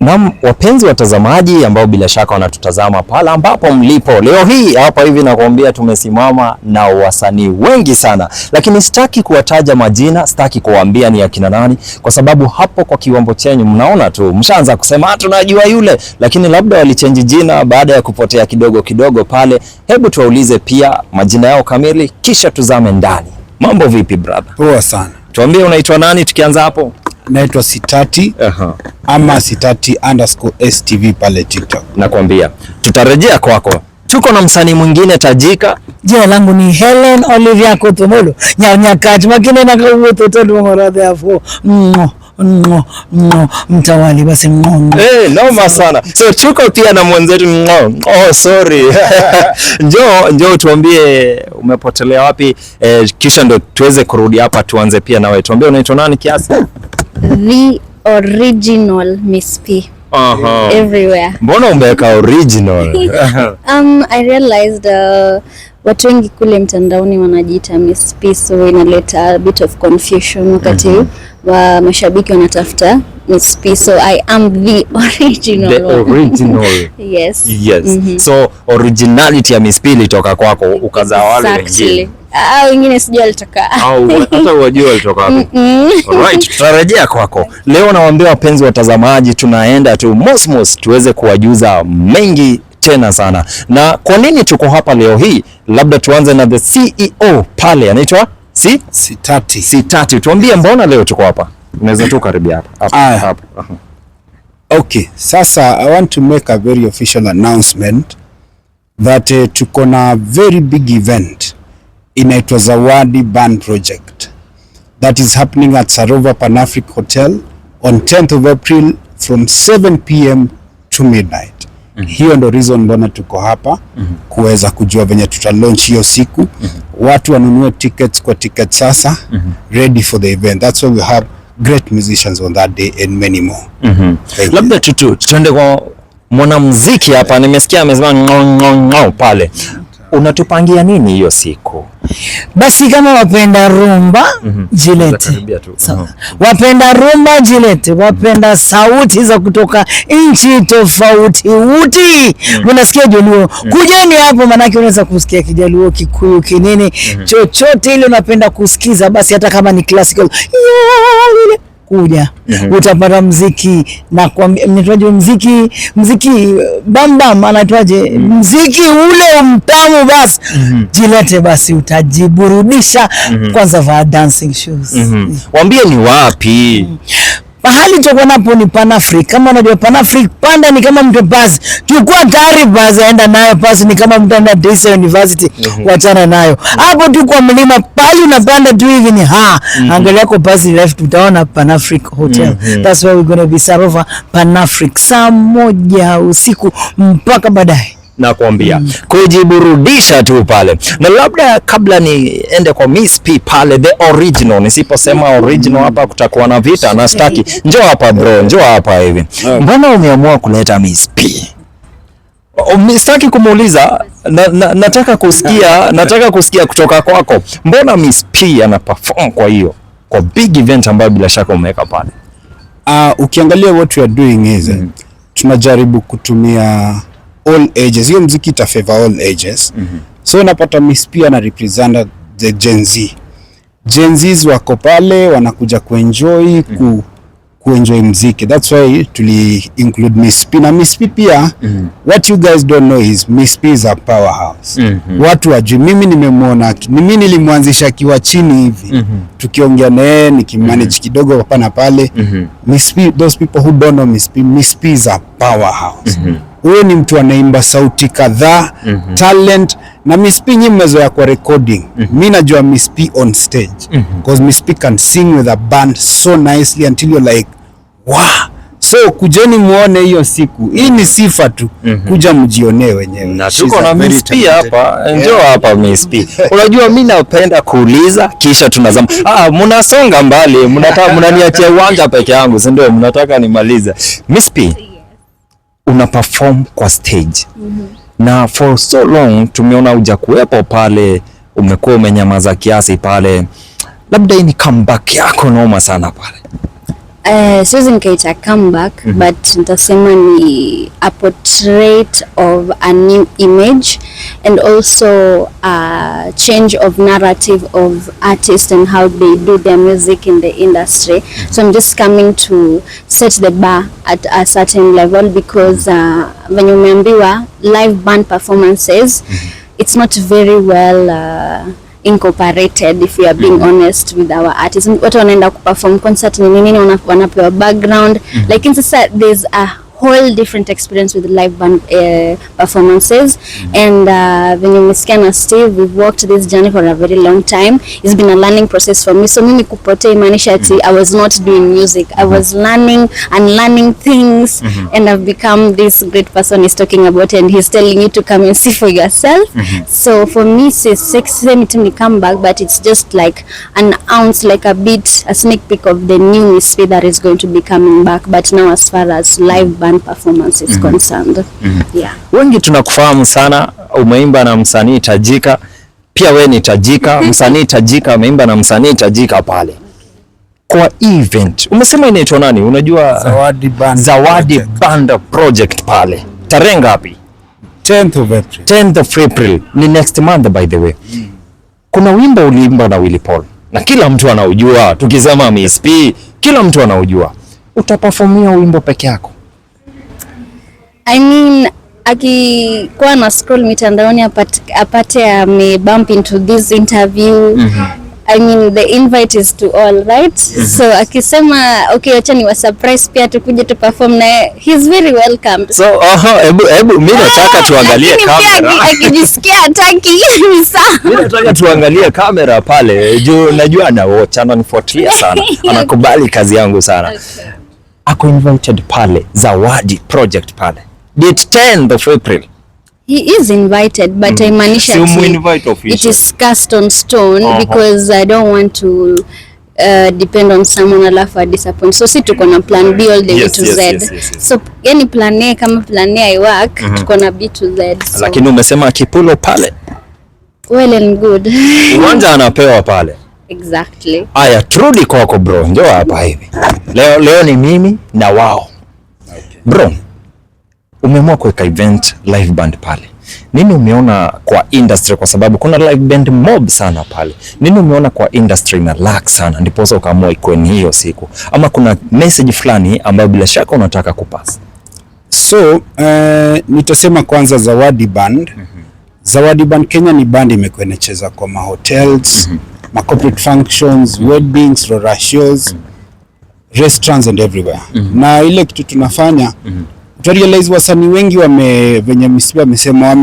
Na wapenzi watazamaji ambao bila shaka wanatutazama pala ambapo mlipo leo hii hapa hivi, nakwambia tumesimama na wasanii wengi sana, lakini sitaki kuwataja majina, sitaki kuwaambia ni akina nani, kwa sababu hapo kwa kiwambo chenyu mnaona tu mshaanza kusema tunajua yule, lakini labda walichange jina baada ya kupotea kidogo kidogo pale. Hebu tuwaulize pia majina yao kamili kisha tuzame ndani. Mambo vipi brother? Poa sana. Tuambie unaitwa nani tukianza hapo? Naitwa Sitati ama Sitati_STV pale TikTok. Nakwambia tutarejea kwako. Tuko na msanii mwingine tajika. Jina langu ni Helen Olivia Kotomolo. Nyakati makine na kwa toto ngorade afo. Mtawali basi noma sana. So tuko pia na mwenzetu sorry. Njoo tuambie umepotelea wapi, kisha ndo tuweze kurudi hapa tuanze pia nawe. Tuambie unaitwa nani kiasi? The original Miss P. Everywhere. Mbona umeweka original? I realized watu wengi kule mtandaoni wanajiita Miss P, so inaleta a bit of confusion wakati wa mashabiki wanatafuta Miss P, so I am the original. The original. Yes. So originality ya Miss P ilitoka kwako, ukazaa wale wengine. Wengine sijui alitoka. Hata wajua alitoka wapi. Alright, tutarejea kwako. Leo nawaambia wapenzi watazamaji tunaenda tu mosmos tuweze kuwajuza mengi tena sana. Na kwa nini tuko hapa leo hii? Labda tuanze na the CEO pale, anaitwa Sitati. Sitati. Tuambie mbona leo tuko hapa? Unaweza tu karibia hapa. Okay, sasa I want to make a very official announcement that tuko na very big event inaitwa Zawadi Band Project that is happening at Sarova Pan-Afric Hotel on 10th of April from 7 p.m. to midnight. Hiyo ndo reason mbona tuko hapa kuweza kujua venye tuta launch hiyo siku. Watu wanunue tickets kwa ticket sasa, ready for the event. That's why we have great musicians on that day and many more. Labda tuende kwa mwanamuziki hapa, nimesikia amesema pale. Unatupangia nini hiyo siku? Basi kama wapenda rumba jilete. Wapenda rumba jilete, wapenda sauti za kutoka nchi tofauti unasikia Jaluo, kujeni hapo, manake unaweza kusikia Kijaluo, Kikuyu, Kinini, chochote ile unapenda kusikiza, basi hata kama ni classical kuja utapata mziki na kuambia mnitwaje, mziki bambam anaitwaje, mziki ule mtamu, basi jilete, basi utajiburudisha. Kwanza va dancing shoes. Waambie ni wapi? Pahali tuko napo ni Pan-Afric. Kama unajua Pan-Afric, panda ni kama mtu basi. Chukua tayari basi, enda nayo basi, ni kama mtu anaenda Disa University, wachana nayo. Hapo tu kwa mlima pale unapanda tu hivi ni angalia kwa basi left utaona Pan-Afric Hotel. That's why we're going to be Sarova Pan-Afric saa 1 usiku mpaka baadaye. Na kuambia kujiburudisha tu pale. Na labda kabla niende kwa Miss P pale, the original, nisiposema original hapa kutakuwa na vita na staki. Njoo hapa bro, njoo hapa hivi. Mbona umeamua kuleta Miss P? Sitaki kumuuliza, nataka kusikia kutoka kwako. Mbona Miss P ana perform kwa big event ambayo bila shaka umeweka pale? Ukiangalia what we are doing is tunajaribu kutumia all ages. Hiyo muziki ita favor all ages. So unapata Miss P ana represent the Gen Z. Gen Zs wako pale wanakuja kuenjoy kuenjoy muziki. That's why tuli include Miss P. Na Miss P pia what you guys don't know is Miss P is a powerhouse. Watu wajui, mimi nimemwona, mimi nilimwanzisha akiwa chini hivi. Tukiongea naye nikimanage kidogo hapa na pale. Miss P, those people who don't know Miss P is a powerhouse. Huyo ni mtu anaimba sauti kadhaa, talent, na Miss P nyinyi mmezoea kwa recording. Mimi najua Miss P on stage because Miss P can sing with a band so nicely until you're like wow. So kujeni muone hiyo siku. Hii ni sifa tu. Kuja mjionee wenyewe. Na tuko na Miss P hapa. Njoo hapa Miss P. Unajua mimi napenda kuuliza kisha tunazama. Mnasonga mbali. Mnaniachia uwanja peke yangu, si ndio? Mnataka nimalize. Miss P, una perform kwa stage. Na for so long tumeona hujakuwepo pale, umekuwa umenyamaza kiasi pale. Labda hii ni comeback yako noma sana pale. siwezi nikaita comeback, but nitasema ni a portrait of a new image and also a change of narrative of artists and how they do their music in the industry. So I'm just coming to set the bar at a certain level because when you umeambiwa live band performances, it's not very well incorporated, if we are being honest with our artists. Watu wanaenda kuperform concert ni nini, wanapewa background, like in sasa there's a whole different experience with live band performances. And when you Miss Ken and Steve, we've walked this journey for a very long time. It's been a learning process for me. So mimi kupotea imaanisha ati I was not doing music. I was learning and learning things, and I've become this great person he's talking about, and he's telling you to come and see for yourself. So for me, it's a comeback, but it's just like an ounce, like a bit, a sneak peek of the new Miss P that is going to be coming back. But now as far as live band performance is concerned. Yeah. Wengi tunakufahamu sana, umeimba na msanii tajika, pia we ni tajika, msanii tajika, umeimba na msanii tajika pale. Kwa event, umesema inaitwa nani? Unajua Zawadi Band Project pale. Tarehe ngapi? 10th of April. 10th of April. Ni next month by the way. Kuna wimbo uliimba na Willy Paul na kila mtu anaujua. Tukisema Miss P, kila mtu anaujua. Utaperformia wimbo peke yako? I mean, akikuwa na scroll mitandaoni apate bump into this interview. I mean, the invite is to all, right? So akisema okay, acha ni wa surprise pia tukuje tu perform na he's very welcome. So hebu mimi nataka tuangalie kamera. Akijisikia hataki ni sawa. Mimi nataka tuangalie kamera pale. Juu najua ananifuatilia sana. Anakubali kazi yangu sana. Okay. Ako invited pale Zawadi Project pale. Date 10th of April. He is invited, but I maanisha it is cast on stone because I don't want to depend on someone alafu disappoint. So si tuko na plan B all the way to Z. Yes. So yani plan A kama plan A work, tuko na B to Z. So. Lakini umesema kipulo pale. Well and good. Uwanja anapewa pale. Exactly. Aya, turudi kwako bro. Njoo hapa hivi. Leo ni mimi na wao. Okay. Bro, umeamua kuweka event live band pale. Nini umeona kwa industry, kwa sababu kuna live band mob sana pale. Nini umeona kwa industry na lack sana ndiposa ukaamua ikuwe ni hiyo siku? Ama kuna message fulani ambayo bila shaka unataka kupasa? So, nitasema kwanza Zawadi Band. Zawadi Band Kenya ni band imekuwa inacheza kwa mahotels, ma corporate functions, weddings, rora shows, restaurants and everywhere. Na ile kitu tunafanya, realize wasanii wengi venye Miss P amesema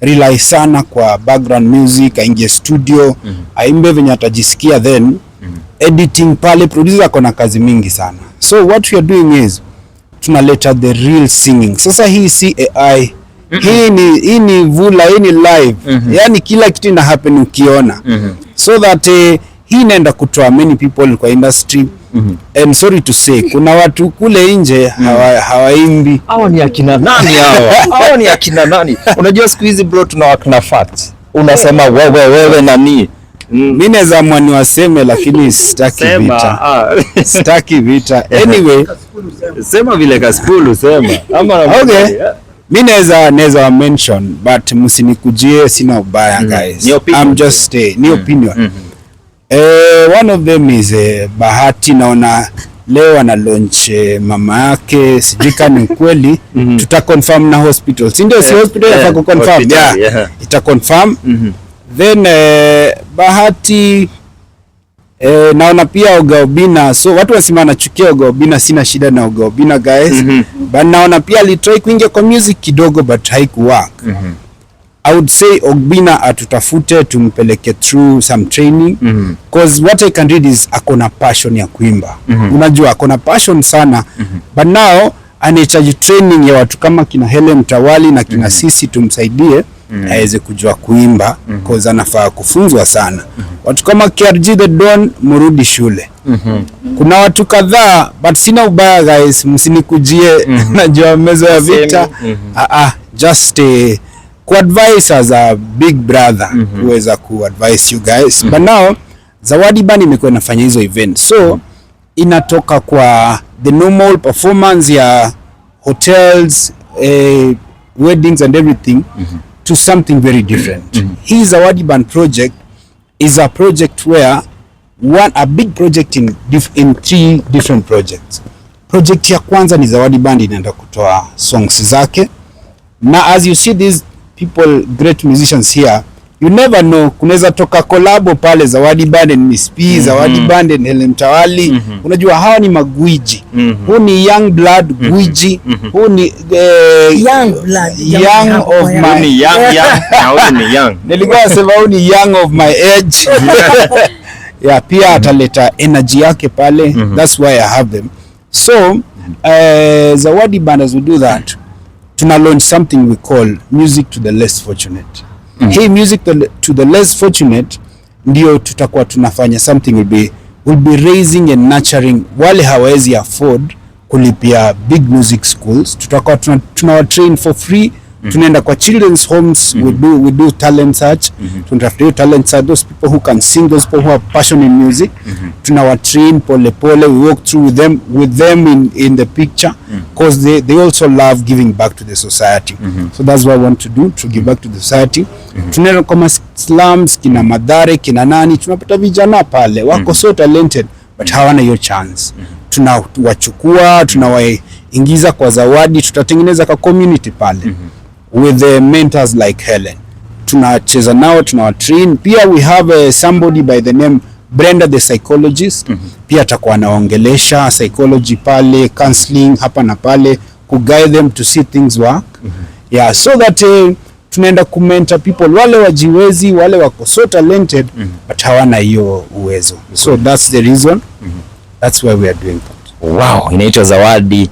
rely sana kwa background music, aingie studio, aimbe venye atajisikia, then editing pale, producer kona kazi mingi sana. So what we are doing is tunaleta the real singing. Sasa hii si AI, hii ni vula, hii ni live. Yani kila kitu ina happen ukiona. So that hii inaenda kutoa many people kwa industry. And sorry to say, kuna watu kule nje hawaimbi. Hao ni akina nani hao? Hao ni akina nani? Unajua siku hizi bro tunawakina facts. Unasema wewe nani? Mimi naweza mwani waseme lakini sitaki vita. Sitaki vita. Anyway, sema vile Kaspulu sema. Ama okay. Mimi naweza mention but msinikujie, sina ubaya guys. I'm just ni opinion. One of them is Bahati, naona leo ana launch mama yake, sijui kama ni kweli. Tuta confirm na hospital. Si ndio? Si hospital ya ku confirm. Yeah. Ita confirm. Then Bahati naona pia Oga Obina. So watu wasema anachukia Oga Obina, sina shida na Oga Obina guys. But naona pia alitry kuingia kwa music kidogo but haikuwork. I would say Obina atutafute tumpeleke through some training, because what I can read is akona passion ya kuimba. Unajua akona passion sana, but now anahitaji training ya watu kama kina Helen Tawali na kina sisi tumsaidie aweze kujua kuimba, because anafaa kufunzwa sana. Watu kama KRG the Don murudi shule. Kuna watu kadhaa, but sina ubaya guys, msinikujie najua meza ya vita. Just ku-advise as a big brother, kuweza ku-advise you guys. But now Zawadi Band imekuwa inafanya hizo event. So inatoka kwa the normal performance ya hotels, weddings and everything to something very different. Hii Zawadi Band project is a project where a big project in 3 different projects. Project ya kwanza ni Zawadi Band inaenda kutoa songs zake, na as you see these people, great musicians here, you never know, kunaweza toka collabo pale Zawadi Band and Miss P, Zawadi Band and Helen Mtawali. Unajua hawa ni magwiji. Huu ni young blood gwiji. Huu ni Young blood, young of my young. Nilikuwa nasema huu ni young of my age. Yeah, pia ataleta energy yake pale. That's why I have them. So Zawadi Band, as we do that, tuna launch something we call music to the less fortunate. Hii music to the less fortunate ndio tutakuwa tunafanya something will be raising and nurturing wale hawezi afford kulipia big music schools. Tutakuwa tunawatrain for free. Tunaenda kwa children's homes, we do talent search. Tunatafuta talent search, those people who can sing, those people who have passion in music. Tunawatrain pole pole, we walk through with them in the picture, because they also love giving back to the society. So that's what I want to do, to give back to the society. Tunaenda kwa slums, kina Madhare, kina nani, tunapata vijana pale wako so talented but hawana hiyo chance. Tunawachukua, tunawaingiza kwa Zawadi, tutatengeneza ka community pale with the mentors like Helen. Tunacheza nao, tunawatrain. Pia we have somebody by the name Brenda the psychologist. Pia atakuwa anaongelesha psychology pale, counseling hapa na pale, ku guide them to see things work. Yeah, so that tunaenda ku mentor people wale wajiwezi, wale wako so talented but hawana hiyo uwezo. So that's the reason. That's why we are doing that. Wow, inaitwa Zawadi